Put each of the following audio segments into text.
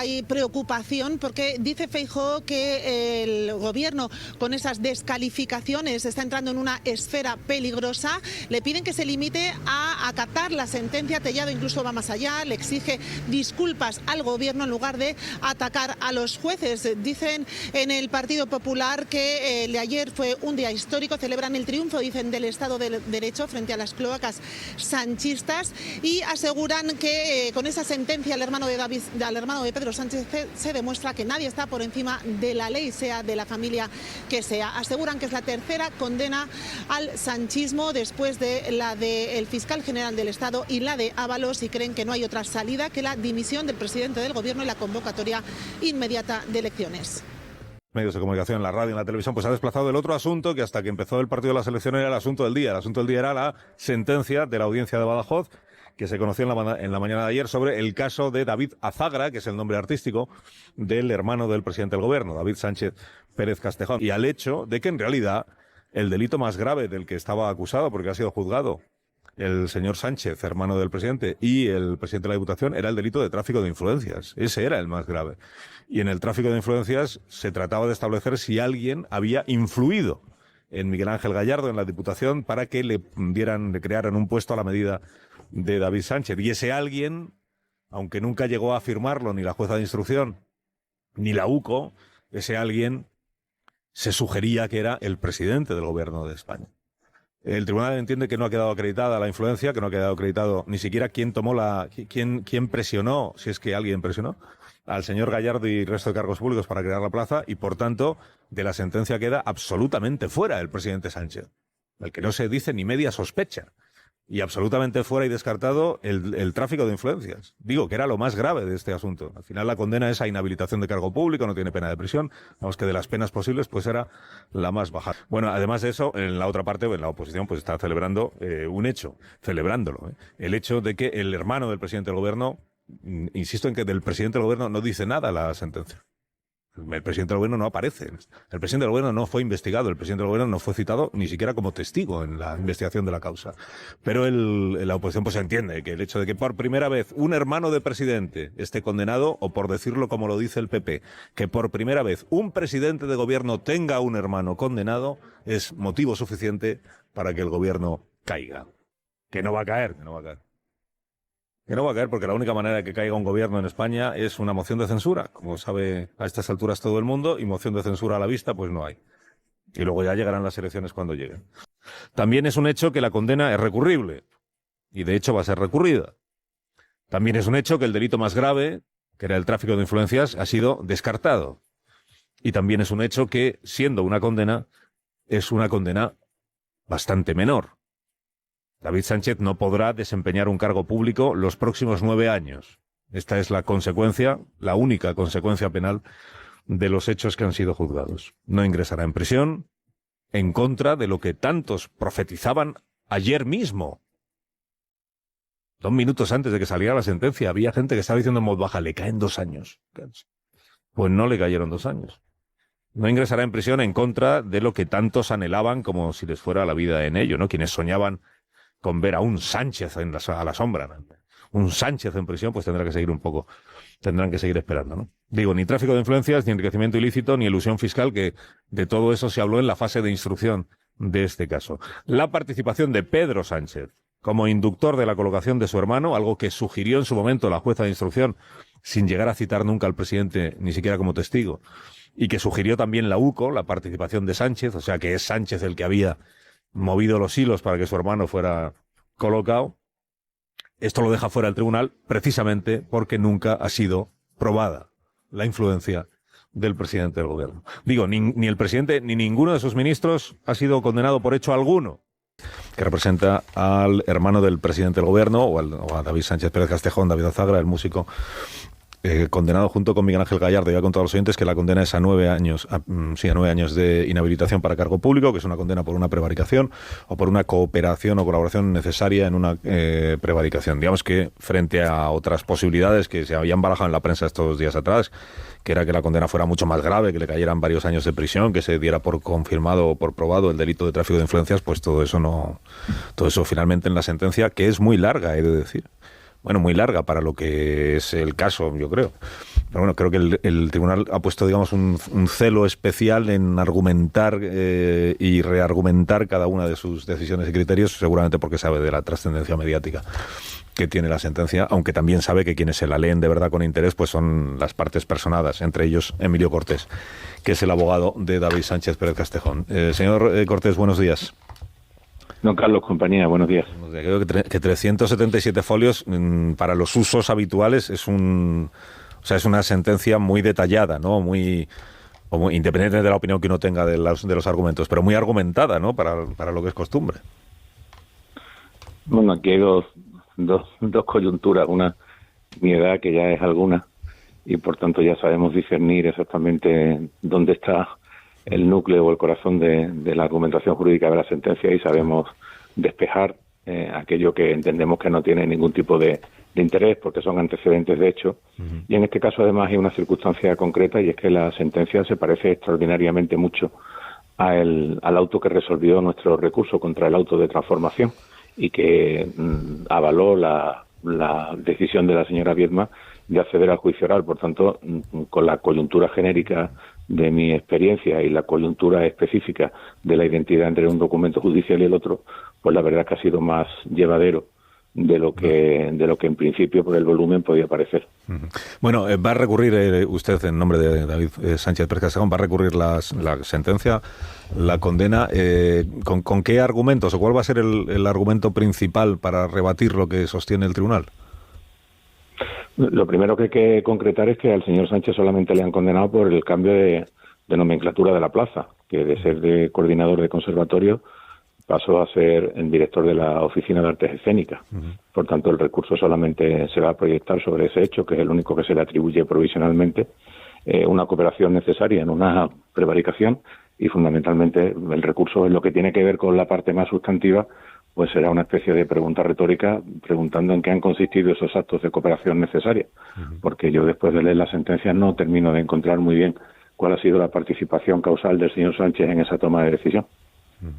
Hay preocupación porque dice Feijóo que el gobierno con esas descalificaciones está entrando en una esfera peligrosa. Le piden que se limite a acatar la sentencia. Tellado incluso va más allá, le exige disculpas al gobierno en lugar de atacar a los jueces. Dicen en el Partido Popular que el de ayer fue un día histórico, celebran el triunfo, dicen, del Estado de Derecho frente a las cloacas sanchistas y aseguran que con esa sentencia al hermano de Pedro Sánchez se demuestra que nadie está por encima de la ley, sea de la familia que sea. Aseguran que es la tercera condena al sanchismo después de la del fiscal general del Estado y la de Ábalos, y creen que no hay otra salida que la dimisión del presidente del gobierno y la convocatoria inmediata de elecciones. Medios de comunicación, en la radio, en la televisión, pues ha desplazado el otro asunto que hasta que empezó el partido de las elecciones era el asunto del día. El asunto del día era la sentencia de la audiencia de Badajoz, que se conoció en la mañana de ayer, sobre el caso de David Azagra, que es el nombre artístico del hermano del presidente del gobierno, David Sánchez Pérez Castejón, y al hecho de que en realidad el delito más grave del que estaba acusado, porque ha sido juzgado el señor Sánchez, hermano del presidente, y el presidente de la Diputación, era el delito de tráfico de influencias. Ese era el más grave. Y en el tráfico de influencias se trataba de establecer si alguien había influido en Miguel Ángel Gallardo, en la Diputación, para que le crearan un puesto a la medida de David Sánchez. Y ese alguien, aunque nunca llegó a afirmarlo ni la jueza de instrucción ni la UCO, ese alguien se sugería que era el presidente del gobierno de España. El tribunal entiende que no ha quedado acreditada la influencia, que no ha quedado acreditado ni siquiera quién presionó, si es que alguien presionó, al señor Gallardo y el resto de cargos públicos para crear la plaza, y por tanto de la sentencia queda absolutamente fuera el presidente Sánchez, el que no se dice ni media sospecha. Y absolutamente fuera y descartado el tráfico de influencias. Digo que era lo más grave de este asunto. Al final la condena es a inhabilitación de cargo público, no tiene pena de prisión. Vamos, que de las penas posibles pues era la más baja. Bueno, además de eso, en la otra parte, en la oposición, pues está celebrando un hecho, celebrándolo. El hecho de que el hermano del presidente del gobierno, insisto en que del presidente del gobierno no dice nada la sentencia. El presidente del gobierno no aparece. El presidente del gobierno no fue investigado. El presidente del gobierno no fue citado ni siquiera como testigo en la investigación de la causa. Pero la oposición pues entiende que el hecho de que por primera vez un hermano de presidente esté condenado, o por decirlo como lo dice el PP, que por primera vez un presidente de gobierno tenga un hermano condenado, es motivo suficiente para que el gobierno caiga. Que no va a caer, que no va a caer. Que no va a caer porque la única manera de que caiga un gobierno en España es una moción de censura. Como sabe a estas alturas todo el mundo, y moción de censura a la vista pues no hay. Y luego ya llegarán las elecciones cuando lleguen. También es un hecho que la condena es recurrible. Y de hecho va a ser recurrida. También es un hecho que el delito más grave, que era el tráfico de influencias, ha sido descartado. Y también es un hecho que, siendo una condena, es una condena bastante menor. David Sánchez no podrá desempeñar un cargo público los próximos 9 años. Esta es la consecuencia, la única consecuencia penal de los hechos que han sido juzgados. No ingresará en prisión, en contra de lo que tantos profetizaban ayer mismo. 2 minutos antes de que saliera la sentencia, había gente que estaba diciendo en voz baja, le caen 2 años. Pues no le cayeron 2 años. No ingresará en prisión en contra de lo que tantos anhelaban como si les fuera la vida en ello, ¿no? Quienes soñaban con ver a un Sánchez a la sombra, ¿no? Un Sánchez en prisión, pues tendrán que seguir esperando, ¿no? Digo, ni tráfico de influencias, ni enriquecimiento ilícito, ni elusión fiscal, que de todo eso se habló en la fase de instrucción de este caso. La participación de Pedro Sánchez como inductor de la colocación de su hermano, algo que sugirió en su momento la jueza de instrucción, sin llegar a citar nunca al presidente, ni siquiera como testigo, y que sugirió también la UCO, la participación de Sánchez, o sea que es Sánchez el que había movido los hilos para que su hermano fuera colocado. Esto lo deja fuera el tribunal precisamente porque nunca ha sido probada la influencia del presidente del gobierno. Digo, ni el presidente ni ninguno de sus ministros ha sido condenado por hecho alguno que representa al hermano del presidente del gobierno o a David Sánchez Pérez Castejón, David Azagra, el músico, condenado junto con Miguel Ángel Gallardo. Ya con todos los oyentes que la condena es a 9 años, a 9 años de inhabilitación para cargo público, que es una condena por una prevaricación o por una cooperación o colaboración necesaria en una prevaricación. Digamos que frente a otras posibilidades que se habían barajado en la prensa estos días atrás, que era que la condena fuera mucho más grave, que le cayeran varios años de prisión, que se diera por confirmado o por probado el delito de tráfico de influencias, pues todo eso finalmente en la sentencia, que es muy larga, he de decir. Bueno, muy larga para lo que es el caso, yo creo. Pero bueno, creo que el tribunal ha puesto, digamos, un celo especial en argumentar y reargumentar cada una de sus decisiones y criterios, seguramente porque sabe de la trascendencia mediática que tiene la sentencia, aunque también sabe que quienes se la leen de verdad con interés pues son las partes personadas, entre ellos Emilio Cortés, que es el abogado de David Sánchez Pérez Castejón. Señor Cortés, buenos días. Don Carlos, compañía, buenos días. Creo que 377 folios para los usos habituales es una sentencia muy detallada, ¿no? Muy independiente de la opinión que uno tenga de los argumentos, pero muy argumentada, ¿no? Para lo que es costumbre. Bueno, aquí hay dos coyunturas. Una, mi edad, que ya es alguna, y por tanto ya sabemos discernir exactamente dónde está el núcleo o el corazón de la argumentación jurídica de la sentencia, y sabemos despejar aquello que entendemos que no tiene ningún tipo de interés, porque son antecedentes de hecho. Uh-huh. Y en este caso además hay una circunstancia concreta, y es que la sentencia se parece extraordinariamente mucho al auto que resolvió nuestro recurso contra el auto de transformación, y que avaló la decisión de la señora Viedma de acceder al juicio oral. Por tanto, con la coyuntura genérica de mi experiencia y la coyuntura específica de la identidad entre un documento judicial y el otro, pues la verdad es que ha sido más llevadero de lo que en principio por el volumen podía parecer. Bueno, va a recurrir usted, en nombre de David Sánchez Pérez Castejón, va a recurrir la sentencia, la condena. ¿Con qué argumentos o cuál va a ser el argumento principal para rebatir lo que sostiene el tribunal? Lo primero que hay que concretar es que al señor Sánchez solamente le han condenado por el cambio de nomenclatura de la plaza, que de ser de coordinador de conservatorio pasó a ser el director de la Oficina de Artes Escénicas. Uh-huh. Por tanto, el recurso solamente se va a proyectar sobre ese hecho, que es el único que se le atribuye provisionalmente, una cooperación necesaria en una prevaricación, y fundamentalmente el recurso en lo que tiene que ver con la parte más sustantiva, pues será una especie de pregunta retórica preguntando en qué han consistido esos actos de cooperación necesarios, uh-huh. Porque yo, después de leer la sentencia, no termino de encontrar muy bien cuál ha sido la participación causal del señor Sánchez en esa toma de decisión. Uh-huh.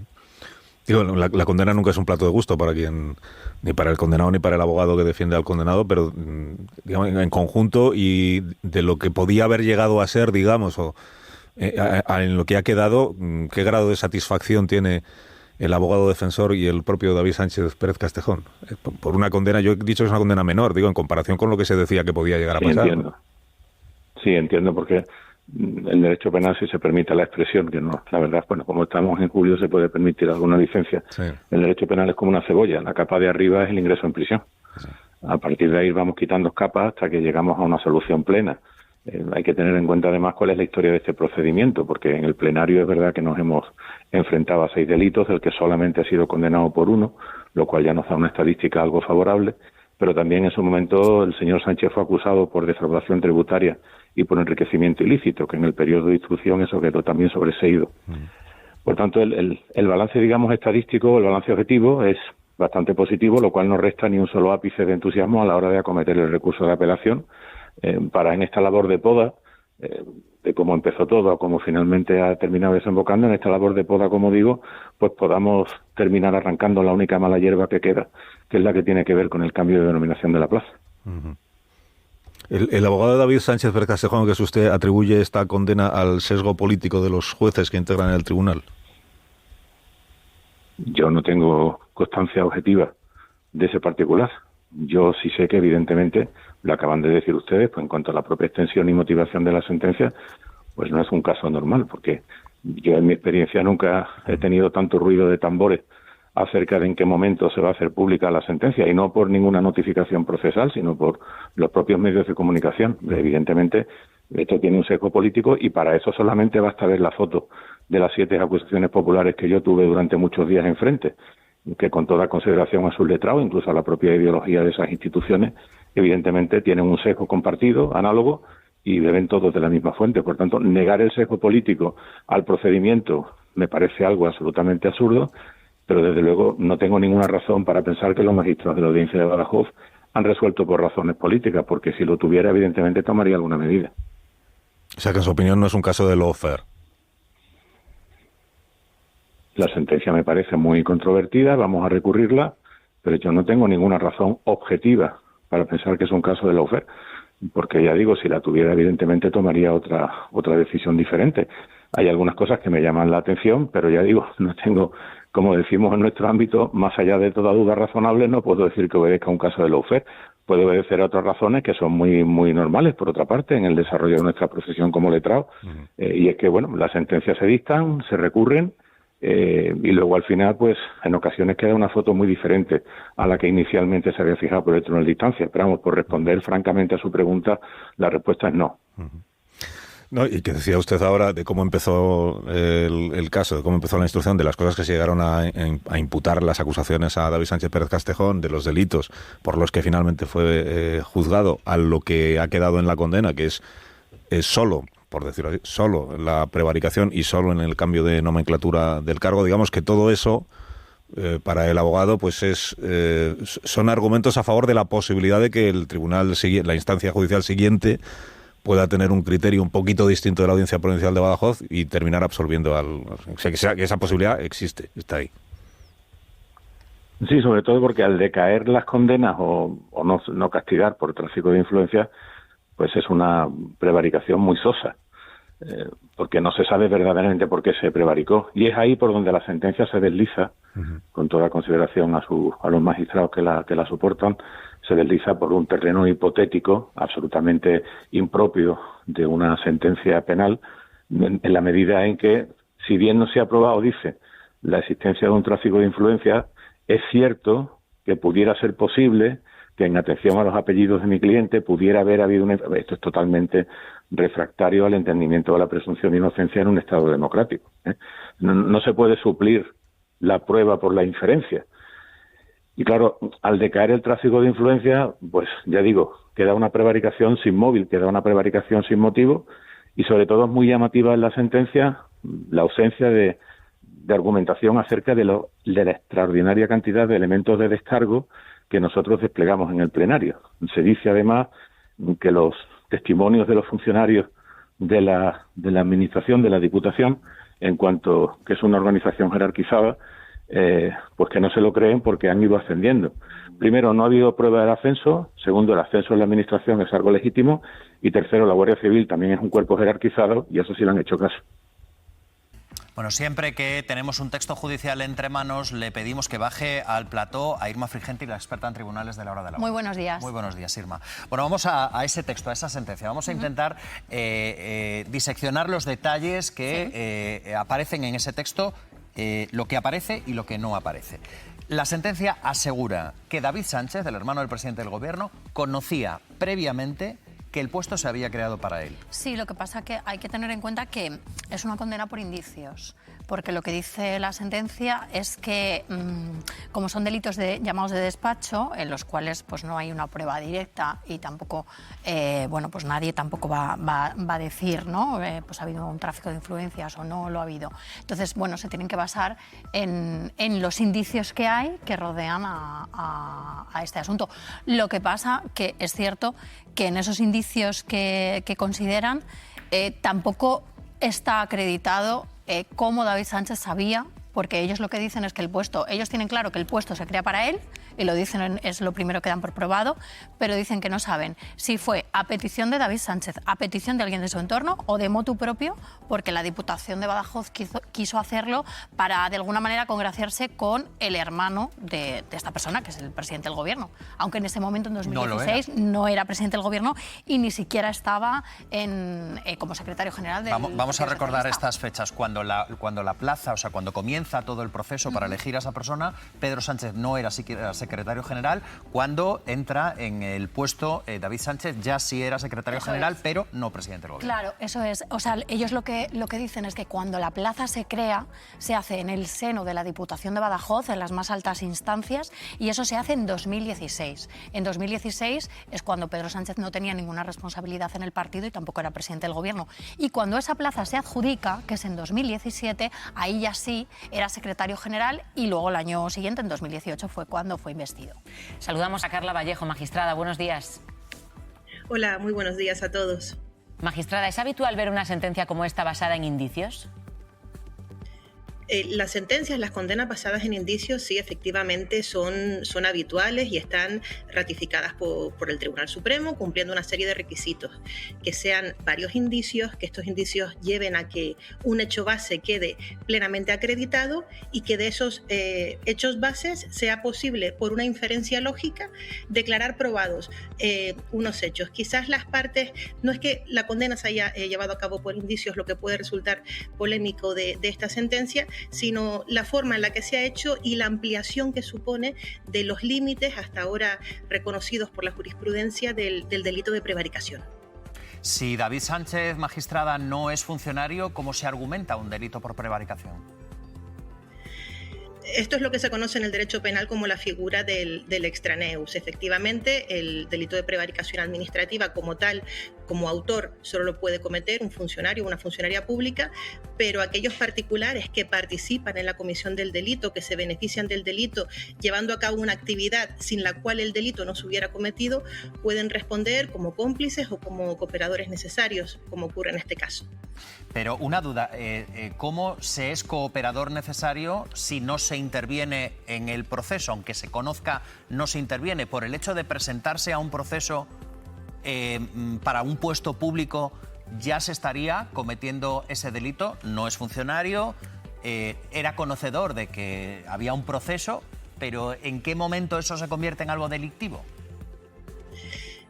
Digo, la condena nunca es un plato de gusto para quien, ni para el condenado ni para el abogado que defiende al condenado, pero digamos, en conjunto, y de lo que podía haber llegado a ser, digamos, o en lo que ha quedado, ¿qué grado de satisfacción tiene el abogado defensor y el propio David Sánchez Pérez Castejón por una condena? Yo he dicho que es una condena menor, digo, en comparación con lo que se decía que podía llegar a pasar. Entiendo. Sí, entiendo, porque el derecho penal, si se permite la expresión, que no, la verdad, bueno, como estamos en julio se puede permitir alguna licencia. Sí. El derecho penal es como una cebolla, la capa de arriba es el ingreso en prisión. Sí. A partir de ahí vamos quitando capas hasta que llegamos a una solución plena. Hay que tener en cuenta además cuál es la historia de este procedimiento, porque en el plenario es verdad que nos hemos enfrentado a 6 delitos, del que solamente ha sido condenado por 1, lo cual ya nos da una estadística algo favorable, pero también en su momento el señor Sánchez fue acusado por defraudación tributaria y por enriquecimiento ilícito, que en el periodo de instrucción eso quedó también sobreseído. Por tanto, el balance, digamos, estadístico, el balance objetivo es bastante positivo, lo cual no resta ni un solo ápice de entusiasmo a la hora de acometer el recurso de apelación, para en esta labor de poda, de cómo empezó todo a cómo finalmente ha terminado desembocando, en esta labor de poda, como digo, pues podamos terminar arrancando la única mala hierba que queda, que es la que tiene que ver con el cambio de denominación de la plaza. Uh-huh. El abogado David Sánchez Pérez Castejón, que es usted, atribuye esta condena al sesgo político de los jueces que integran el tribunal. Yo no tengo constancia objetiva de ese particular. Yo sí sé que, evidentemente, lo acaban de decir ustedes, pues en cuanto a la propia extensión y motivación de la sentencia, pues no es un caso normal, porque yo en mi experiencia nunca he tenido tanto ruido de tambores acerca de en qué momento se va a hacer pública la sentencia, y no por ninguna notificación procesal, sino por los propios medios de comunicación. Evidentemente, esto tiene un sesgo político, y para eso solamente basta ver la foto de las 7 acusaciones populares que yo tuve durante muchos días enfrente, que con toda consideración a sus letrados, incluso a la propia ideología de esas instituciones, evidentemente tienen un sesgo compartido, análogo, y beben todos de la misma fuente. Por tanto, negar el sesgo político al procedimiento me parece algo absolutamente absurdo, pero desde luego no tengo ninguna razón para pensar que los magistrados de la Audiencia de Badajoz han resuelto por razones políticas, porque si lo tuviera, evidentemente tomaría alguna medida. O sea que en su opinión no es un caso de lawfare. La sentencia me parece muy controvertida, vamos a recurrirla, pero yo no tengo ninguna razón objetiva para pensar que es un caso de lawfare. porque ya digo, si la tuviera evidentemente tomaría otra decisión diferente. Hay algunas cosas que me llaman la atención, pero ya digo, no tengo, como decimos en nuestro ámbito, más allá de toda duda razonable, no puedo decir que obedezca a un caso de lawfare. Puede obedecer a otras razones que son muy muy normales, por otra parte, en el desarrollo de nuestra profesión como letrado. Y es que, bueno, las sentencias se dictan, se recurren, y luego al final, pues, en ocasiones queda una foto muy diferente a la que inicialmente se había fijado por el Tribunal de Instancia. Pero vamos, por responder francamente a su pregunta, la respuesta es no. No, y que decía usted ahora de cómo empezó el caso, de cómo empezó la instrucción, de las cosas que se llegaron a imputar las acusaciones a David Sánchez Pérez Castejón, de los delitos por los que finalmente fue juzgado, a lo que ha quedado en la condena, que es solo, por decirlo así, solo la prevaricación y solo en el cambio de nomenclatura del cargo. Digamos que todo eso, para el abogado, pues son argumentos a favor de la posibilidad de que el tribunal, la instancia judicial siguiente, pueda tener un criterio un poquito distinto de la Audiencia Provincial de Badajoz y terminar absorbiendo o sea, que esa posibilidad existe, está ahí. Sí, sobre todo porque al decaer las condenas o no castigar por tráfico de influencias, pues es una prevaricación muy sosa, porque no se sabe verdaderamente por qué se prevaricó. Y es ahí por donde la sentencia se desliza, con toda consideración a los magistrados que la soportan, se desliza por un terreno hipotético absolutamente impropio de una sentencia penal, en la medida en que, si bien no se ha probado, dice, la existencia de un tráfico de influencias, es cierto que pudiera ser posible que en atención a los apellidos de mi cliente pudiera haber habido esto es totalmente refractario al entendimiento de la presunción de inocencia en un Estado democrático. No se puede suplir la prueba por la inferencia. Y claro, al decaer el tráfico de influencia, pues ya digo, queda una prevaricación sin móvil, queda una prevaricación sin motivo, y sobre todo es muy llamativa en la sentencia la ausencia de argumentación acerca de la extraordinaria cantidad de elementos de descargo que nosotros desplegamos en el plenario. Se dice además que los testimonios de los funcionarios de la Administración, de la Diputación, en cuanto que es una organización jerarquizada, pues que no se lo creen porque han ido ascendiendo. Primero, no ha habido prueba del ascenso. Segundo, el ascenso en la Administración es algo legítimo. Y tercero, la Guardia Civil también es un cuerpo jerarquizado y eso sí le han hecho caso. Bueno, siempre que tenemos un texto judicial entre manos, le pedimos que baje al plató a Irma Frigenti, la experta en tribunales de la hora de la hora. Muy buenos días. Muy buenos días, Irma. Bueno, vamos a ese texto, a esa sentencia. Vamos a intentar diseccionar los detalles que aparecen en ese texto, lo que aparece y lo que no aparece. La sentencia asegura que David Sánchez, el hermano del presidente del Gobierno, conocía previamente que el puesto se había creado para él. Sí, lo que pasa es que hay que tener en cuenta que es una condena por indicios, porque lo que dice la sentencia es que, como son delitos llamados de despacho, en los cuales pues no hay una prueba directa y tampoco, pues nadie tampoco va a decir, ¿no? Pues ha habido un tráfico de influencias o no lo ha habido. Entonces, bueno, se tienen que basar en los indicios que hay que rodean a este asunto. Lo que pasa que es cierto que en esos indicios que consideran tampoco está acreditado cómo David Sánchez sabía, porque ellos lo que dicen es que ellos tienen claro que el puesto se crea para él, y lo dicen, es lo primero que dan por probado, pero dicen que no saben si fue a petición de David Sánchez, a petición de alguien de su entorno o de motu propio, porque la Diputación de Badajoz quiso hacerlo para de alguna manera congraciarse con el hermano de esta persona, que es el presidente del Gobierno, aunque en ese momento, en 2016, no era presidente del Gobierno y ni siquiera estaba como secretario general del Vamos a recordar estas fechas. Cuando la plaza, o sea, cuando comienza todo el proceso para elegir a esa persona, Pedro Sánchez no era siquiera secretario general. Cuando entra en el puesto David Sánchez, ya sí era secretario general, pero no presidente del Gobierno. Claro, eso es. O sea, ellos lo que dicen es que cuando la plaza se crea, se hace en el seno de la Diputación de Badajoz, en las más altas instancias, y eso se hace en 2016. En 2016 es cuando Pedro Sánchez no tenía ninguna responsabilidad en el partido y tampoco era presidente del Gobierno. Y cuando esa plaza se adjudica, que es en 2017, ahí ya sí era secretario general, y luego el año siguiente, en 2018, fue cuando fue investido. Saludamos a Carla Vallejo, magistrada. Buenos días. Hola, muy buenos días a todos. Magistrada, ¿es habitual ver una sentencia como esta basada en indicios? Las sentencias, las condenas basadas en indicios, sí, efectivamente son habituales y están ratificadas por el Tribunal Supremo, cumpliendo una serie de requisitos. Que sean varios indicios, que estos indicios lleven a que un hecho base quede plenamente acreditado y que de esos hechos bases sea posible, por una inferencia lógica, declarar probados unos hechos. Quizás las partes, no es que la condena se haya llevado a cabo por indicios, lo que puede resultar polémico de esta sentencia, sino la forma en la que se ha hecho y la ampliación que supone de los límites hasta ahora reconocidos por la jurisprudencia del delito de prevaricación. Si David Sánchez, magistrada, no es funcionario, ¿cómo se argumenta un delito por prevaricación? Esto es lo que se conoce en el derecho penal como la figura del extraneus. Efectivamente, el delito de prevaricación administrativa como tal, como autor, solo lo puede cometer un funcionario o una funcionaria pública, pero aquellos particulares que participan en la comisión del delito, que se benefician del delito, llevando a cabo una actividad sin la cual el delito no se hubiera cometido, pueden responder como cómplices o como cooperadores necesarios, como ocurre en este caso. Pero una duda, ¿cómo se es cooperador necesario si no se interviene en el proceso? Aunque se conozca, no se interviene. Por el hecho de presentarse a un proceso para un puesto público, ¿ya se estaría cometiendo ese delito? No es funcionario, era conocedor de que había un proceso, pero ¿en qué momento eso se convierte en algo delictivo?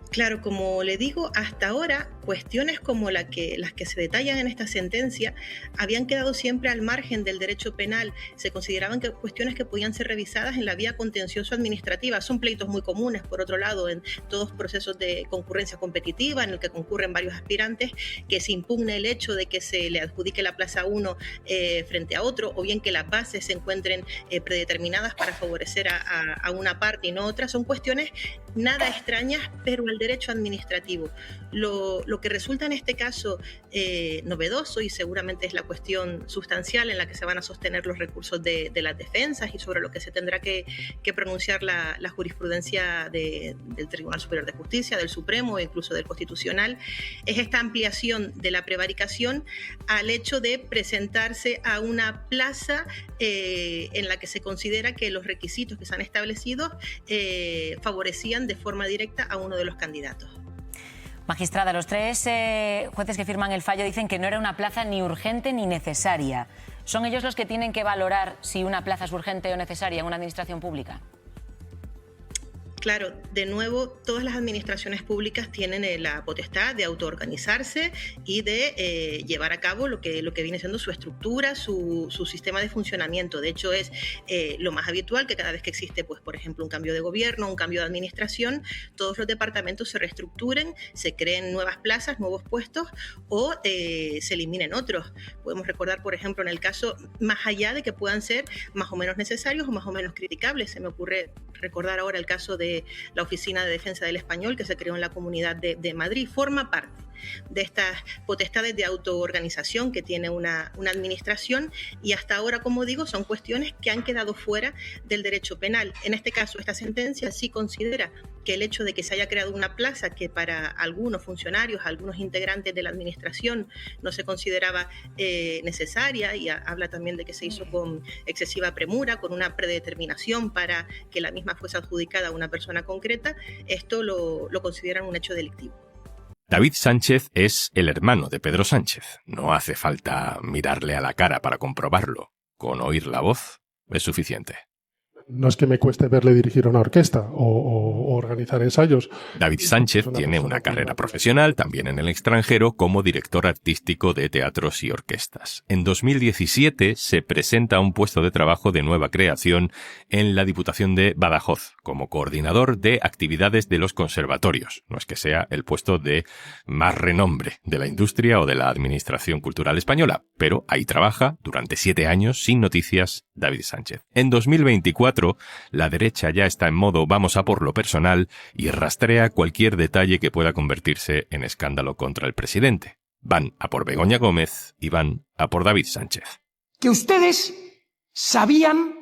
Claro, como le digo, hasta ahora cuestiones como las que se detallan en esta sentencia habían quedado siempre al margen del derecho penal. Se consideraban que cuestiones que podían ser revisadas en la vía contencioso administrativa. Son pleitos muy comunes, por otro lado, en todos procesos de concurrencia competitiva en el que concurren varios aspirantes, que se impugne el hecho de que se le adjudique la plaza a uno frente a otro, o bien que las bases se encuentren predeterminadas para favorecer a una parte y no otra. Son cuestiones nada extrañas, pero el derecho administrativo. Lo que resulta en este caso novedoso, y seguramente es la cuestión sustancial en la que se van a sostener los recursos de las defensas y sobre lo que se tendrá que pronunciar la jurisprudencia del Tribunal Superior de Justicia, del Supremo e incluso del Constitucional, es esta ampliación de la prevaricación al hecho de presentarse a una plaza en la que se considera que los requisitos que se han establecido favorecían de forma directa a uno de los candidatos. Magistrada, los tres jueces que firman el fallo dicen que no era una plaza ni urgente ni necesaria. ¿Son ellos los que tienen que valorar si una plaza es urgente o necesaria en una administración pública? Claro, de nuevo, todas las administraciones públicas tienen la potestad de autoorganizarse y de llevar a cabo lo que viene siendo su estructura, su sistema de funcionamiento. De hecho, es lo más habitual que cada vez que existe, pues, por ejemplo, un cambio de gobierno, un cambio de administración, todos los departamentos se reestructuren, se creen nuevas plazas, nuevos puestos o se eliminen otros. Podemos recordar, por ejemplo, en el caso, más allá de que puedan ser más o menos necesarios o más o menos criticables. Se me ocurre recordar ahora el caso de la Oficina de Defensa del Español, que se creó en la Comunidad de Madrid. Forma parte de estas potestades de autoorganización que tiene una administración, y hasta ahora, como digo, son cuestiones que han quedado fuera del derecho penal. En este caso, esta sentencia sí considera que el hecho de que se haya creado una plaza que para algunos funcionarios, algunos integrantes de la administración no se consideraba necesaria, y habla también de que se hizo con excesiva premura, con una predeterminación para que la misma fuese adjudicada a una persona concreta, esto lo consideran un hecho delictivo. David Sánchez es el hermano de Pedro Sánchez. No hace falta mirarle a la cara para comprobarlo. Con oír la voz es suficiente. No es que me cueste verle dirigir una orquesta o organizar ensayos. David Sánchez tiene una carrera profesional, también en el extranjero, como director artístico de teatros y orquestas. En 2017 se presenta a un puesto de trabajo de nueva creación en la Diputación de Badajoz, como coordinador de actividades de los conservatorios. No es que sea el puesto de más renombre de la industria o de la administración cultural española, pero ahí trabaja durante 7 años sin noticias David Sánchez. En 2024 la derecha ya está en modo vamos a por lo personal y rastrea cualquier detalle que pueda convertirse en escándalo contra el presidente. Van a por Begoña Gómez y van a por David Sánchez. Que ustedes sabían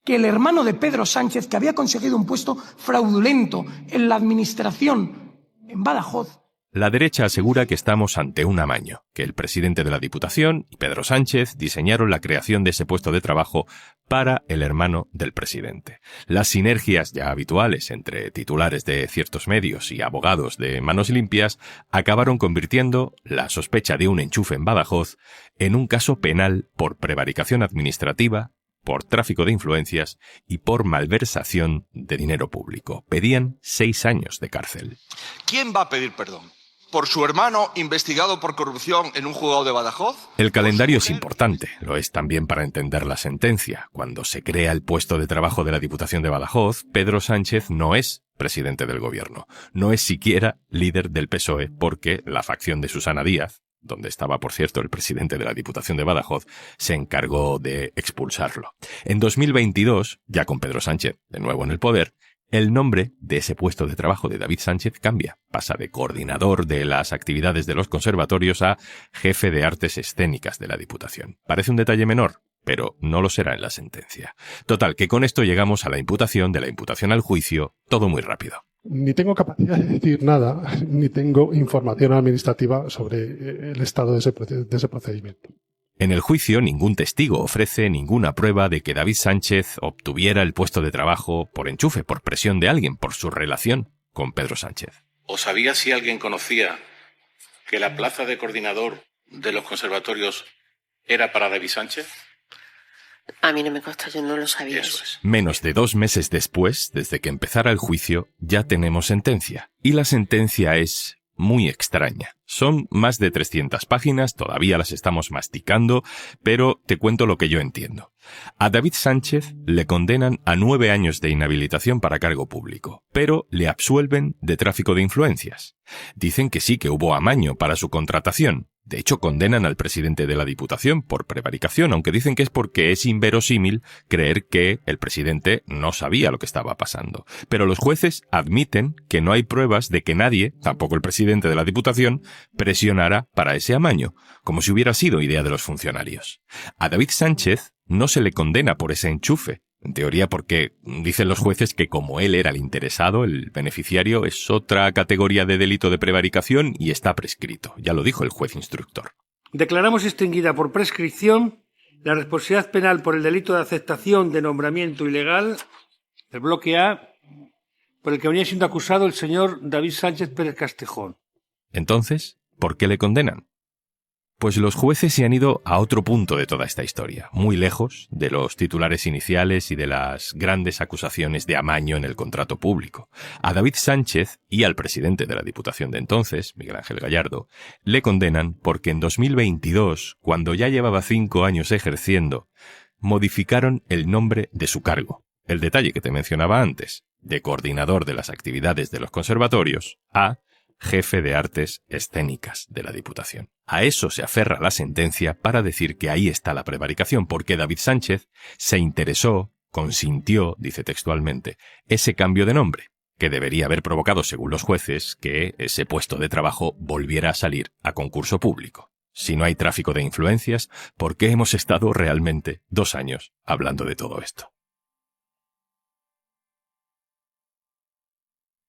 que el hermano de Pedro Sánchez, que había conseguido un puesto fraudulento en la administración en Badajoz, La derecha asegura que estamos ante un amaño, que el presidente de la Diputación y Pedro Sánchez diseñaron la creación de ese puesto de trabajo para el hermano del presidente. Las sinergias ya habituales entre titulares de ciertos medios y abogados de manos limpias acabaron convirtiendo la sospecha de un enchufe en Badajoz en un caso penal por prevaricación administrativa, por tráfico de influencias y por malversación de dinero público. Pedían 6 años de cárcel. ¿Quién va a pedir perdón? ¿Por su hermano investigado por corrupción en un juzgado de Badajoz? El calendario es importante, lo es también para entender la sentencia. Cuando se crea el puesto de trabajo de la Diputación de Badajoz, Pedro Sánchez no es presidente del gobierno, no es siquiera líder del PSOE, porque la facción de Susana Díaz, donde estaba, por cierto, el presidente de la Diputación de Badajoz, se encargó de expulsarlo. En 2022, ya con Pedro Sánchez de nuevo en el poder, el nombre de ese puesto de trabajo de David Sánchez cambia. Pasa de coordinador de las actividades de los conservatorios a jefe de artes escénicas de la Diputación. Parece un detalle menor, pero no lo será en la sentencia. Total, que con esto llegamos a la imputación, de la imputación al juicio, todo muy rápido. Ni tengo capacidad de decir nada, ni tengo información administrativa sobre el estado de ese procedimiento. En el juicio, ningún testigo ofrece ninguna prueba de que David Sánchez obtuviera el puesto de trabajo por enchufe, por presión de alguien, por su relación con Pedro Sánchez. ¿O sabía si alguien conocía que la plaza de coordinador de los conservatorios era para David Sánchez? A mí no me consta, yo no lo sabía. Eso es. Menos de 2 meses después, desde que empezara el juicio, ya tenemos sentencia. Y la sentencia es muy extraña. Son más de 300 páginas, todavía las estamos masticando, pero te cuento lo que yo entiendo. A David Sánchez le condenan a 9 años de inhabilitación para cargo público, pero le absuelven de tráfico de influencias. Dicen que sí, que hubo amaño para su contratación. De hecho, condenan al presidente de la Diputación por prevaricación, aunque dicen que es porque es inverosímil creer que el presidente no sabía lo que estaba pasando. Pero los jueces admiten que no hay pruebas de que nadie, tampoco el presidente de la Diputación, presionara para ese amaño, como si hubiera sido idea de los funcionarios. A David Sánchez no se le condena por ese enchufe, en teoría porque dicen los jueces que como él era el interesado, el beneficiario, es otra categoría de delito de prevaricación y está prescrito. Ya lo dijo el juez instructor. Declaramos extinguida por prescripción la responsabilidad penal por el delito de aceptación de nombramiento ilegal, el bloque A, por el que venía siendo acusado el señor David Sánchez Pérez Castejón. Entonces, ¿por qué le condenan? Pues los jueces se han ido a otro punto de toda esta historia, muy lejos de los titulares iniciales y de las grandes acusaciones de amaño en el contrato público. A David Sánchez y al presidente de la Diputación de entonces, Miguel Ángel Gallardo, le condenan porque en 2022, cuando ya llevaba 5 años ejerciendo, modificaron el nombre de su cargo. El detalle que te mencionaba antes, de coordinador de las actividades de los conservatorios, a jefe de artes escénicas de la Diputación. A eso se aferra la sentencia para decir que ahí está la prevaricación, porque David Sánchez se interesó, consintió, dice textualmente, ese cambio de nombre, que debería haber provocado, según los jueces, que ese puesto de trabajo volviera a salir a concurso público. Si no hay tráfico de influencias, ¿por qué hemos estado realmente 2 años hablando de todo esto?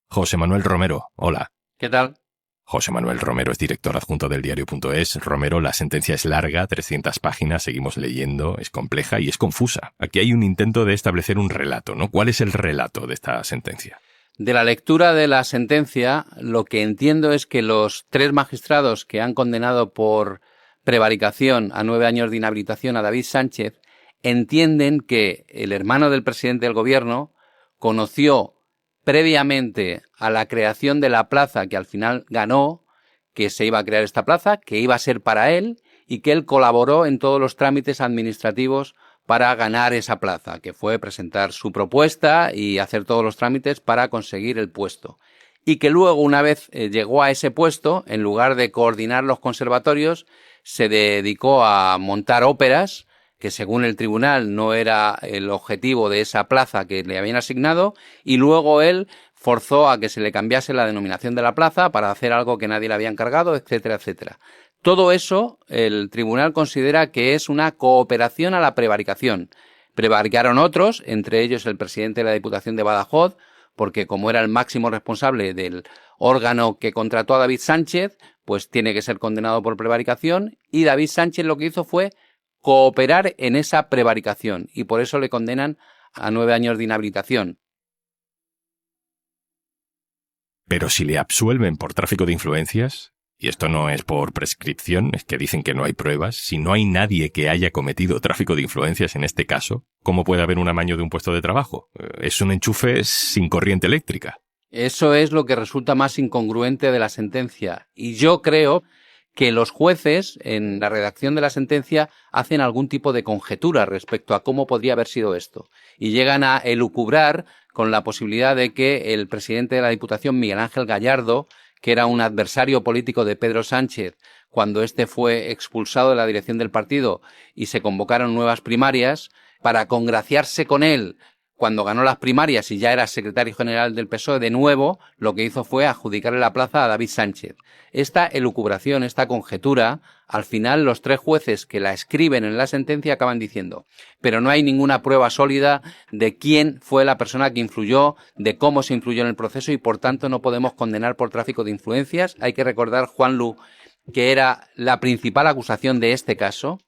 José Manuel Romero, hola. ¿Qué tal? José Manuel Romero es director adjunto del diario.es. Romero, la sentencia es larga, 300 páginas, seguimos leyendo, es compleja y es confusa. Aquí hay un intento de establecer un relato, ¿no? ¿Cuál es el relato de esta sentencia? De la lectura de la sentencia, lo que entiendo es que los 3 magistrados que han condenado por prevaricación a 9 años de inhabilitación a David Sánchez entienden que el hermano del presidente del gobierno conoció previamente a la creación de la plaza que al final ganó, que se iba a crear esta plaza, que iba a ser para él y que él colaboró en todos los trámites administrativos para ganar esa plaza, que fue presentar su propuesta y hacer todos los trámites para conseguir el puesto. Y que luego, una vez llegó a ese puesto, en lugar de coordinar los conservatorios, se dedicó a montar óperas, que según el tribunal no era el objetivo de esa plaza que le habían asignado, y luego él forzó a que se le cambiase la denominación de la plaza para hacer algo que nadie le había encargado, etcétera, etcétera. Todo eso el tribunal considera que es una cooperación a la prevaricación. Prevaricaron otros, entre ellos el presidente de la Diputación de Badajoz, porque como era el máximo responsable del órgano que contrató a David Sánchez, pues tiene que ser condenado por prevaricación, y David Sánchez lo que hizo fue cooperar en esa prevaricación, y por eso le condenan a 9 años de inhabilitación. Pero si le absuelven por tráfico de influencias, y esto no es por prescripción, es que dicen que no hay pruebas, si no hay nadie que haya cometido tráfico de influencias en este caso, ¿cómo puede haber un amaño de un puesto de trabajo? Es un enchufe sin corriente eléctrica. Eso es lo que resulta más incongruente de la sentencia. Y yo creo que los jueces, en la redacción de la sentencia, hacen algún tipo de conjetura respecto a cómo podría haber sido esto. Y llegan a elucubrar con la posibilidad de que el presidente de la Diputación, Miguel Ángel Gallardo, que era un adversario político de Pedro Sánchez, cuando éste fue expulsado de la dirección del partido y se convocaron nuevas primarias, para congraciarse con él cuando ganó las primarias y ya era secretario general del PSOE de nuevo, lo que hizo fue adjudicarle la plaza a David Sánchez. Esta elucubración, esta conjetura, al final los 3 jueces que la escriben en la sentencia acaban diciendo, pero no hay ninguna prueba sólida de quién fue la persona que influyó, de cómo se influyó en el proceso, y por tanto no podemos condenar por tráfico de influencias. Hay que recordar, Juanlu, que era la principal acusación de este caso,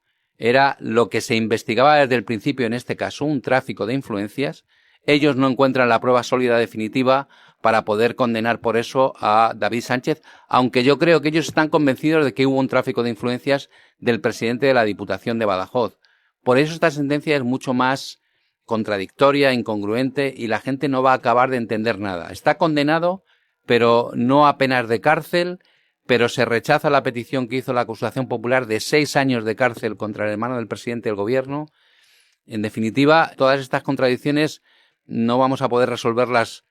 era lo que se investigaba desde el principio en este caso, un tráfico de influencias. Ellos no encuentran la prueba sólida definitiva para poder condenar por eso a David Sánchez, aunque yo creo que ellos están convencidos de que hubo un tráfico de influencias del presidente de la Diputación de Badajoz. Por eso esta sentencia es mucho más contradictoria, incongruente, y la gente no va a acabar de entender nada. Está condenado, pero no a penas de cárcel, pero se rechaza la petición que hizo la acusación popular de 6 años de cárcel contra el hermano del presidente del gobierno. En definitiva, todas estas contradicciones no vamos a poder resolverlas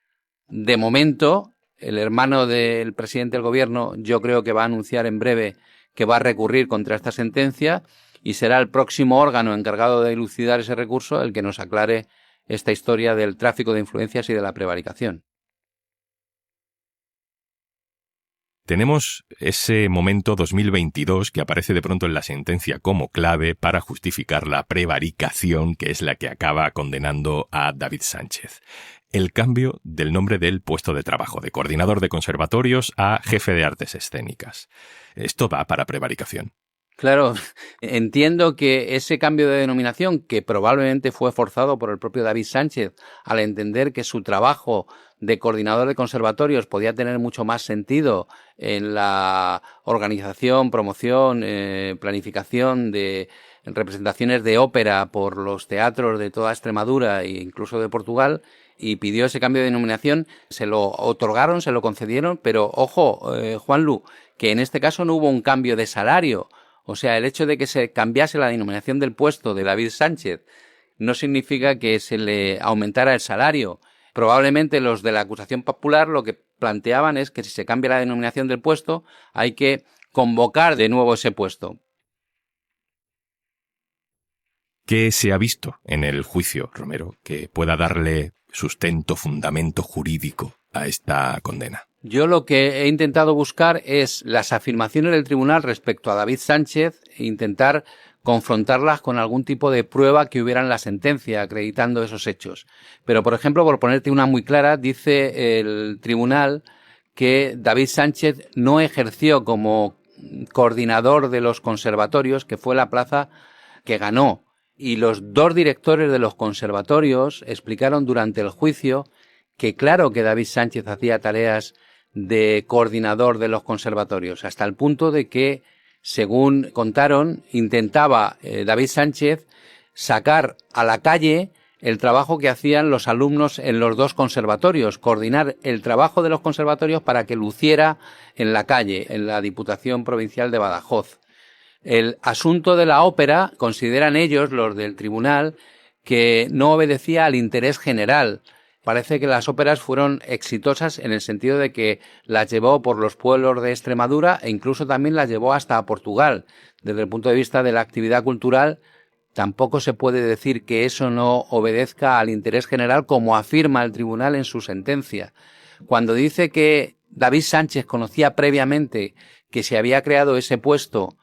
de momento. El hermano del presidente del gobierno yo creo que va a anunciar en breve que va a recurrir contra esta sentencia, y será el próximo órgano encargado de dilucidar ese recurso el que nos aclare esta historia del tráfico de influencias y de la prevaricación. Tenemos ese momento 2022 que aparece de pronto en la sentencia como clave para justificar la prevaricación, que es la que acaba condenando a David Sánchez. El cambio del nombre del puesto de trabajo, de coordinador de conservatorios a jefe de artes escénicas. Esto va para prevaricación. Claro, entiendo que ese cambio de denominación, que probablemente fue forzado por el propio David Sánchez, al entender que su trabajo de coordinador de conservatorios podía tener mucho más sentido en la organización, promoción, planificación de representaciones de ópera por los teatros de toda Extremadura e incluso de Portugal, y pidió ese cambio de denominación. Se lo otorgaron, se lo concedieron, pero ojo, Juanlu, que en este caso no hubo un cambio de salario. O sea, el hecho de que se cambiase la denominación del puesto de David Sánchez no significa que se le aumentara el salario. Probablemente los de la acusación popular lo que planteaban es que si se cambia la denominación del puesto hay que convocar de nuevo ese puesto. ¿Qué se ha visto en el juicio, Romero, que pueda darle sustento, fundamento jurídico a esta condena? Yo lo que he intentado buscar es las afirmaciones del tribunal respecto a David Sánchez e intentar confrontarlas con algún tipo de prueba que hubiera en la sentencia acreditando esos hechos. Pero, por ejemplo, por ponerte una muy clara, dice el tribunal que David Sánchez no ejerció como coordinador de los conservatorios, que fue la plaza que ganó. Y los 2 directores de los conservatorios explicaron durante el juicio que claro que David Sánchez hacía tareas de coordinador de los conservatorios, hasta el punto de que, según contaron, intentaba David Sánchez sacar a la calle el trabajo que hacían los alumnos en los 2 conservatorios, coordinar el trabajo de los conservatorios para que luciera en la calle, en la Diputación Provincial de Badajoz. El asunto de la ópera, consideran ellos, los del tribunal, que no obedecía al interés general. Parece que las óperas fueron exitosas en el sentido de que las llevó por los pueblos de Extremadura e incluso también las llevó hasta Portugal. Desde el punto de vista de la actividad cultural, tampoco se puede decir que eso no obedezca al interés general, como afirma el tribunal en su sentencia. Cuando dice que David Sánchez conocía previamente que se había creado ese puesto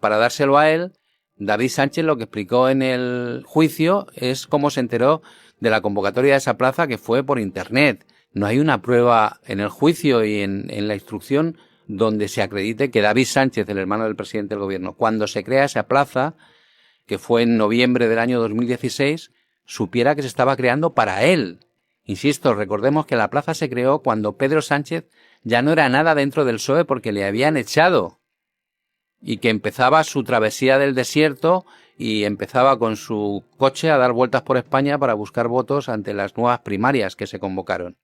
para dárselo a él, David Sánchez lo que explicó en el juicio es cómo se enteró de la convocatoria de esa plaza, que fue por internet. No hay una prueba en el juicio y en la instrucción donde se acredite que David Sánchez, el hermano del presidente del gobierno, cuando se crea esa plaza, que fue en noviembre del año 2016, supiera que se estaba creando para él. Insisto, recordemos que la plaza se creó cuando Pedro Sánchez ya no era nada dentro del PSOE porque le habían echado y que empezaba su travesía del desierto y empezaba con su coche a dar vueltas por España para buscar votos ante las nuevas primarias que se convocaron.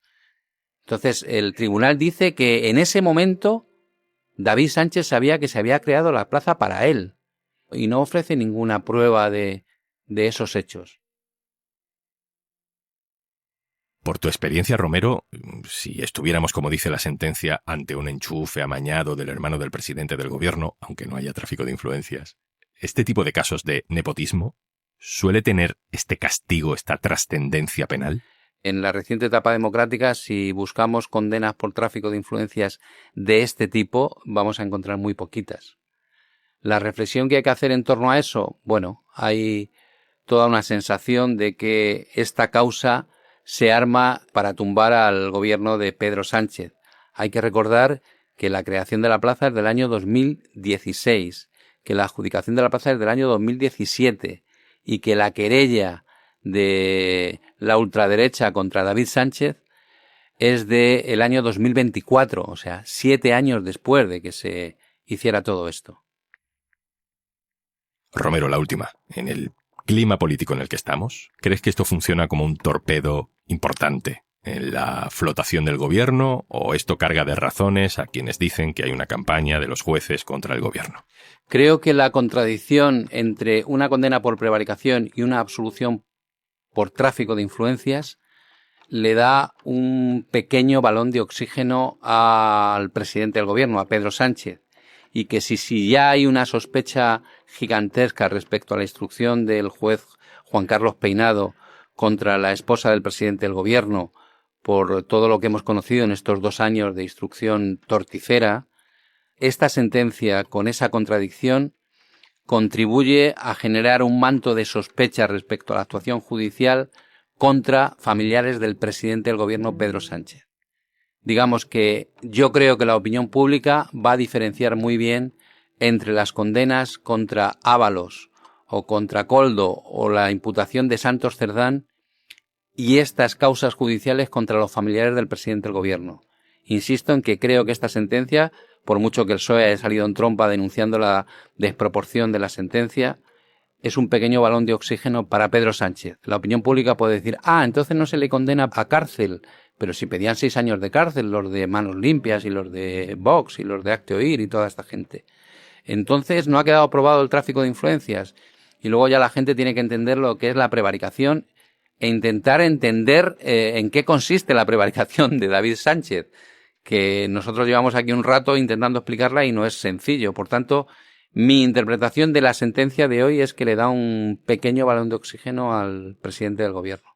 Entonces, el tribunal dice que en ese momento David Sánchez sabía que se había creado la plaza para él y no ofrece ninguna prueba de esos hechos. Por tu experiencia, Romero, si estuviéramos, como dice la sentencia, ante un enchufe amañado del hermano del presidente del gobierno, aunque no haya tráfico de influencias, ¿este tipo de casos de nepotismo suele tener este castigo, esta trascendencia penal? En la reciente etapa democrática, si buscamos condenas por tráfico de influencias de este tipo, vamos a encontrar muy poquitas. La reflexión que hay que hacer en torno a eso, bueno, hay toda una sensación de que esta causa se arma para tumbar al gobierno de Pedro Sánchez. Hay que recordar que la creación de la plaza es del año 2016, que la adjudicación de la plaza es del año 2017 y que la querella de la ultraderecha contra David Sánchez es del año 2024, o sea, 7 años después de que se hiciera todo esto. Romero, la última. En el clima político en el que estamos, ¿crees que esto funciona como un torpedo importante en la flotación del gobierno o esto carga de razones a quienes dicen que hay una campaña de los jueces contra el gobierno? Creo que la contradicción entre una condena por prevaricación y una absolución por tráfico de influencias le da un pequeño balón de oxígeno al presidente del gobierno, a Pedro Sánchez, y que si ya hay una sospecha gigantesca respecto a la instrucción del juez Juan Carlos Peinado contra la esposa del presidente del gobierno por todo lo que hemos conocido en estos 2 años de instrucción torticera, esta sentencia con esa contradicción contribuye a generar un manto de sospecha respecto a la actuación judicial contra familiares del presidente del gobierno Pedro Sánchez. Digamos que yo creo que la opinión pública va a diferenciar muy bien entre las condenas contra Ábalos o contra Koldo o la imputación de Santos Cerdán y estas causas judiciales contra los familiares del presidente del gobierno. Insisto en que creo que esta sentencia, por mucho que el PSOE haya salido en trompa denunciando la desproporción de la sentencia, es un pequeño balón de oxígeno para Pedro Sánchez. La opinión pública puede decir, entonces no se le condena a cárcel, pero si pedían 6 años de cárcel los de Manos Limpias y los de Vox y los de Hazte Oír y toda esta gente. Entonces no ha quedado aprobado el tráfico de influencias y luego ya la gente tiene que entender lo que es la prevaricación e intentar entender en qué consiste la prevaricación de David Sánchez, que nosotros llevamos aquí un rato intentando explicarla y no es sencillo. Por tanto, mi interpretación de la sentencia de hoy es que le da un pequeño balón de oxígeno al presidente del gobierno.